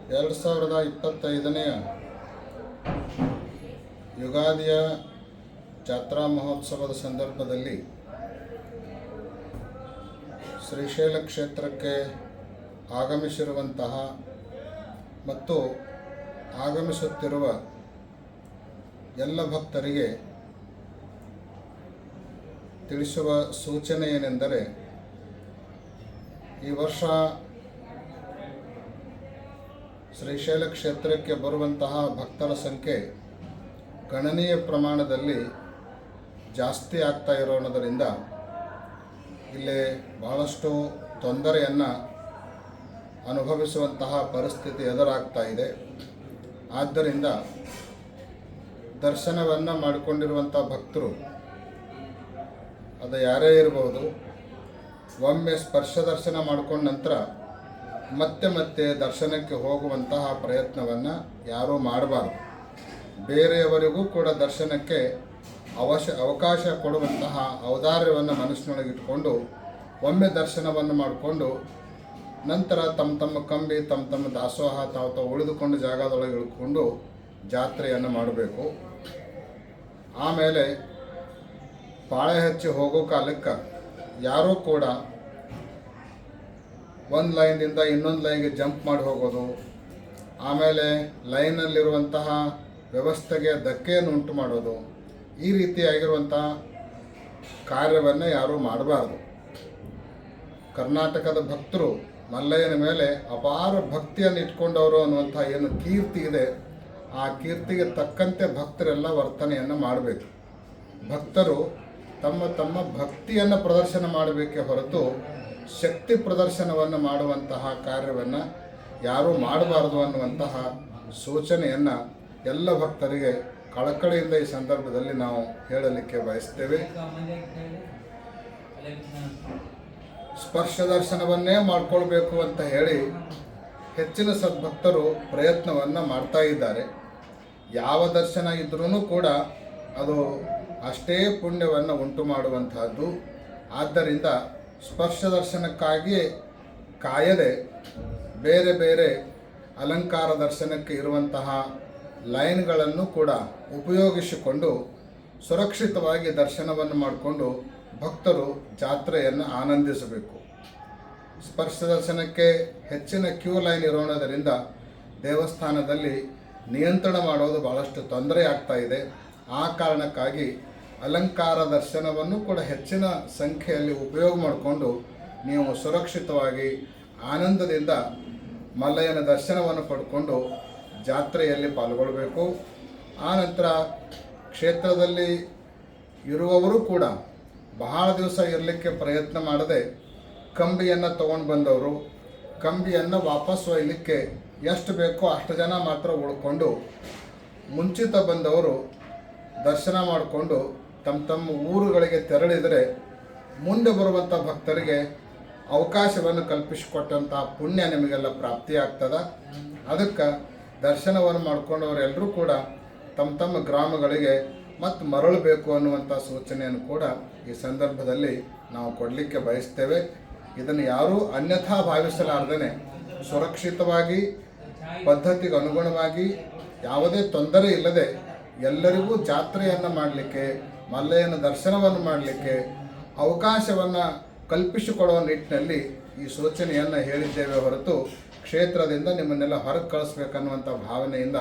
2025ನೇ ಯುಗಾದಿಯ ಜಾತ್ರಾ ಮಹೋತ್ಸವದ ಸಂದರ್ಭದಲ್ಲಿ ಶ್ರೀಶೈಲ ಕ್ಷೇತ್ರಕ್ಕೆ ಆಗಮಿಸಿರುವಂತಹ ಮತ್ತು ಆಗಮಿಸುತ್ತಿರುವ ಎಲ್ಲ ಭಕ್ತರಿಗೆ ತಿಳಿಸುವ ಸೂಚನೆ ಏನೆಂದರೆ, ಈ ವರ್ಷ ಶ್ರೀಶೈಲ ಕ್ಷೇತ್ರಕ್ಕೆ ಬರುವಂತಹ ಭಕ್ತರ ಸಂಖ್ಯೆ ಗಣನೀಯ ಪ್ರಮಾಣದಲ್ಲಿ ಜಾಸ್ತಿ ಆಗ್ತಾ ಇರೋದರಿಂದ ಇಲ್ಲಿ ಬಹಳಷ್ಟು ತೊಂದರೆಯನ್ನು ಅನುಭವಿಸುವಂತಹ ಪರಿಸ್ಥಿತಿ ಎದುರಾಗ್ತಾ ಇದೆ. ಆದ್ದರಿಂದ ದರ್ಶನವನ್ನು ಮಾಡಿಕೊಂಡಿರುವಂಥ ಭಕ್ತರು, ಅದು ಯಾರೇ ಇರಬಹುದು, ಒಮ್ಮೆ ಸ್ಪರ್ಶ ದರ್ಶನ ಮಾಡಿಕೊಂಡ ನಂತರ ಮತ್ತೆ ದರ್ಶನಕ್ಕೆ ಹೋಗುವಂತಹ ಪ್ರಯತ್ನವನ್ನು ಯಾರೂ ಮಾಡಬಾರ್ದು. ಬೇರೆಯವರಿಗೂ ಕೂಡ ದರ್ಶನಕ್ಕೆ ಅವಕಾಶ ಕೊಡುವಂತಹ ಔದಾರ್ಯವನ್ನು ಮನಸ್ಸಿನೊಳಗಿಟ್ಕೊಂಡು ಒಮ್ಮೆ ದರ್ಶನವನ್ನು ಮಾಡಿಕೊಂಡು ನಂತರ ತಮ್ಮ ಕಂಬಿ ತಮ್ಮ ದಾಸೋಹ ತಾವು ಉಳಿದುಕೊಂಡು ಜಾಗದೊಳಗೆ ಇಳ್ಕೊಂಡು ಜಾತ್ರೆಯನ್ನು ಮಾಡಬೇಕು. ಆಮೇಲೆ ಪಾಳೆ ಹಚ್ಚಿ ಹೋಗೋ ಕಾಲಕ್ಕೆ ಯಾರೂ ಕೂಡ ಒಂದು ಲೈನಿಂದ ಇನ್ನೊಂದು ಲೈನ್ಗೆ ಜಂಪ್ ಮಾಡಿ ಹೋಗೋದು, ಆಮೇಲೆ ಲೈನಲ್ಲಿರುವಂತಹ ವ್ಯವಸ್ಥೆಗೆ ಧಕ್ಕೆಯನ್ನು ಉಂಟು ಮಾಡೋದು, ಈ ರೀತಿಯಾಗಿರುವಂತಹ ಕಾರ್ಯವನ್ನು ಯಾರೂ ಮಾಡಬಾರ್ದು. ಕರ್ನಾಟಕದ ಭಕ್ತರು ಮಲ್ಲಯ್ಯನ ಮೇಲೆ ಅಪಾರ ಭಕ್ತಿಯನ್ನು ಇಟ್ಕೊಂಡವರು ಅನ್ನುವಂಥ ಏನು ಕೀರ್ತಿ ಇದೆ, ಆ ಕೀರ್ತಿಗೆ ತಕ್ಕಂತೆ ಭಕ್ತರೆಲ್ಲ ವರ್ತನೆಯನ್ನು ಮಾಡಬೇಕು. ಭಕ್ತರು ತಮ್ಮ ಭಕ್ತಿಯನ್ನು ಪ್ರದರ್ಶನ ಮಾಡಬೇಕೇ ಹೊರತು ಶಕ್ತಿ ಪ್ರದರ್ಶನವನ್ನು ಮಾಡುವಂತಹ ಕಾರ್ಯವನ್ನು ಯಾರೂ ಮಾಡಬಾರದು ಅನ್ನುವಂತಹ ಸೂಚನೆಯನ್ನು ಎಲ್ಲ ಭಕ್ತರಿಗೆ ಕಳಕಳಿಯಿಂದ ಈ ಸಂದರ್ಭದಲ್ಲಿ ನಾವು ಹೇಳಲಿಕ್ಕೆ ಬಯಸ್ತೇವೆ. ಸ್ಪರ್ಶ ದರ್ಶನವನ್ನೇ ಮಾಡಿಕೊಳ್ಬೇಕು ಅಂತ ಹೇಳಿ ಹೆಚ್ಚಿನ ಸದ್ಭಕ್ತರು ಪ್ರಯತ್ನವನ್ನು ಮಾಡ್ತಾ ಇದ್ದಾರೆ. ಯಾವ ದರ್ಶನ ಇದ್ರೂ ಕೂಡ ಅದು ಅಷ್ಟೇ ಪುಣ್ಯವನ್ನು ಉಂಟು ಮಾಡುವಂತಹದ್ದು. ಆದ್ದರಿಂದ ಸ್ಪರ್ಶ ದರ್ಶನಕ್ಕಾಗಿ ಕಾಯದೆ ಬೇರೆ ಅಲಂಕಾರ ದರ್ಶನಕ್ಕೆ ಇರುವಂತಹ ಲೈನ್ಗಳನ್ನು ಕೂಡ ಉಪಯೋಗಿಸಿಕೊಂಡು ಸುರಕ್ಷಿತವಾಗಿ ದರ್ಶನವನ್ನು ಮಾಡಿಕೊಂಡು ಭಕ್ತರು ಜಾತ್ರೆಯನ್ನು ಆನಂದಿಸಬೇಕು. ಸ್ಪರ್ಶ ದರ್ಶನಕ್ಕೆ ಹೆಚ್ಚಿನ ಕ್ಯೂ ಲೈನ್ ಇರೋಣದರಿಂದ ದೇವಸ್ಥಾನದಲ್ಲಿ ನಿಯಂತ್ರಣ ಮಾಡೋದು ಭಾಳಷ್ಟು ತೊಂದರೆ ಆಗ್ತಾ ಇದೆ. ಆ ಕಾರಣಕ್ಕಾಗಿ ಅಲಂಕಾರ ದರ್ಶನವನ್ನು ಕೂಡ ಹೆಚ್ಚಿನ ಸಂಖ್ಯೆಯಲ್ಲಿ ಉಪಯೋಗ ಮಾಡಿಕೊಂಡು ನೀವು ಸುರಕ್ಷಿತವಾಗಿ ಆನಂದದಿಂದ ಮಲ್ಲಯ್ಯನ ದರ್ಶನವನ್ನು ಪಡ್ಕೊಂಡು ಜಾತ್ರೆಯಲ್ಲಿ ಪಾಲ್ಗೊಳ್ಳಬೇಕು. ಆನಂತರ ಕ್ಷೇತ್ರದಲ್ಲಿ ಇರುವವರು ಕೂಡ ಬಹಳ ದಿವಸ ಇರಲಿಕ್ಕೆ ಪ್ರಯತ್ನ ಮಾಡದೆ ಕಂಬಿಯನ್ನು ತೊಗೊಂಡು ಬಂದವರು ಕಂಬಿಯನ್ನು ವಾಪಸ್ ಒಯ್ಯಲಿಕ್ಕೆ ಎಷ್ಟು ಬೇಕೋ ಅಷ್ಟು ಜನ ಮಾತ್ರ ಉಳ್ಕೊಂಡು ಮುಂಚಿತ ಬಂದವರು ದರ್ಶನ ಮಾಡಿಕೊಂಡು ತಮ್ಮ ಊರುಗಳಿಗೆ ತೆರಳಿದರೆ ಮುಂದೆ ಬರುವಂಥ ಭಕ್ತರಿಗೆ ಅವಕಾಶವನ್ನು ಕಲ್ಪಿಸಿಕೊಟ್ಟಂಥ ಪುಣ್ಯ ನಿಮಗೆಲ್ಲ ಪ್ರಾಪ್ತಿಯಾಗ್ತದೆ. ಅದಕ್ಕೆ ದರ್ಶನವನ್ನು ಮಾಡಿಕೊಂಡವರೆಲ್ಲರೂ ಕೂಡ ತಮ್ಮ ಗ್ರಾಮಗಳಿಗೆ ಮತ್ತು ಮರಳಬೇಕು ಅನ್ನುವಂಥ ಸೂಚನೆಯನ್ನು ಕೂಡ ಈ ಸಂದರ್ಭದಲ್ಲಿ ನಾವು ಕೊಡಲಿಕ್ಕೆ ಬಯಸ್ತೇವೆ. ಇದನ್ನು ಯಾರೂ ಅನ್ಯಥಾ ಭಾವಿಸಲಾರ್ದೇ ಸುರಕ್ಷಿತವಾಗಿ ಪದ್ಧತಿಗೆ ಅನುಗುಣವಾಗಿ ಯಾವುದೇ ತೊಂದರೆ ಇಲ್ಲದೆ ಎಲ್ಲರಿಗೂ ಜಾತ್ರೆಯನ್ನು ಮಾಡಲಿಕ್ಕೆ, ಮಲ್ಲಯ್ಯನ ದರ್ಶನವನ್ನು ಮಾಡಲಿಕ್ಕೆ ಅವಕಾಶವನ್ನು ಕಲ್ಪಿಸಿಕೊಡುವ ನಿಟ್ಟಿನಲ್ಲಿ ಈ ಸೂಚನೆಯನ್ನು ಹೇಳಿದ್ದೇವೆ ಹೊರತು ಕ್ಷೇತ್ರದಿಂದ ನಿಮ್ಮನ್ನೆಲ್ಲ ಹೊರಗೆ ಕಳಿಸ್ಬೇಕನ್ನುವಂಥ ಭಾವನೆಯಿಂದ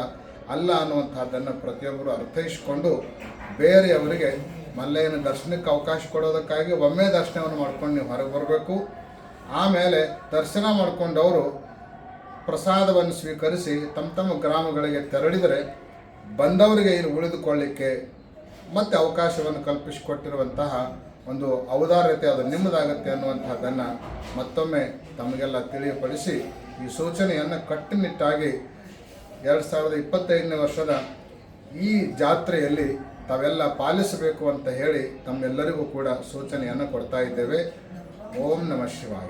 ಅಲ್ಲ ಅನ್ನುವಂಥದ್ದನ್ನು ಪ್ರತಿಯೊಬ್ಬರು ಅರ್ಥೈಸಿಕೊಂಡು ಬೇರೆಯವರಿಗೆ ಮಲ್ಲಯ್ಯನ ದರ್ಶನಕ್ಕೆ ಅವಕಾಶ ಕೊಡೋದಕ್ಕಾಗಿ ಒಮ್ಮೆ ದರ್ಶನವನ್ನು ಮಾಡ್ಕೊಂಡು ನೀವು ಹೊರಗೆ ಬರಬೇಕು. ಆಮೇಲೆ ದರ್ಶನ ಮಾಡಿಕೊಂಡವರು ಪ್ರಸಾದವನ್ನು ಸ್ವೀಕರಿಸಿ ತಮ್ಮ ಗ್ರಾಮಗಳಿಗೆ ತೆರಳಿದರೆ ಬಂದವರಿಗೆ ಇಲ್ಲಿ ಉಳಿದುಕೊಳ್ಳಿಕ್ಕೆ ಮತ್ತು ಅವಕಾಶವನ್ನು ಕಲ್ಪಿಸಿಕೊಟ್ಟಿರುವಂತಹ ಒಂದು ಔದಾರ್ಯತೆ ಅದು ನಿಮ್ಮದಾಗತ್ತೆ ಅನ್ನುವಂಥದ್ದನ್ನು ಮತ್ತೊಮ್ಮೆ ತಮಗೆಲ್ಲ ತಿಳಿಯಪಡಿಸಿ ಈ ಸೂಚನೆಯನ್ನು ಕಟ್ಟುನಿಟ್ಟಾಗಿ 2025ನೇ ವರ್ಷದ ಈ ಜಾತ್ರೆಯಲ್ಲಿ ತಾವೆಲ್ಲ ಪಾಲಿಸಬೇಕು ಅಂತ ಹೇಳಿ ತಮ್ಮೆಲ್ಲರಿಗೂ ಕೂಡ ಸೂಚನೆಯನ್ನು ಕೊಡ್ತಾ ಇದ್ದೇವೆ. ಓಂ ನಮಃ ಶಿವಾಯ.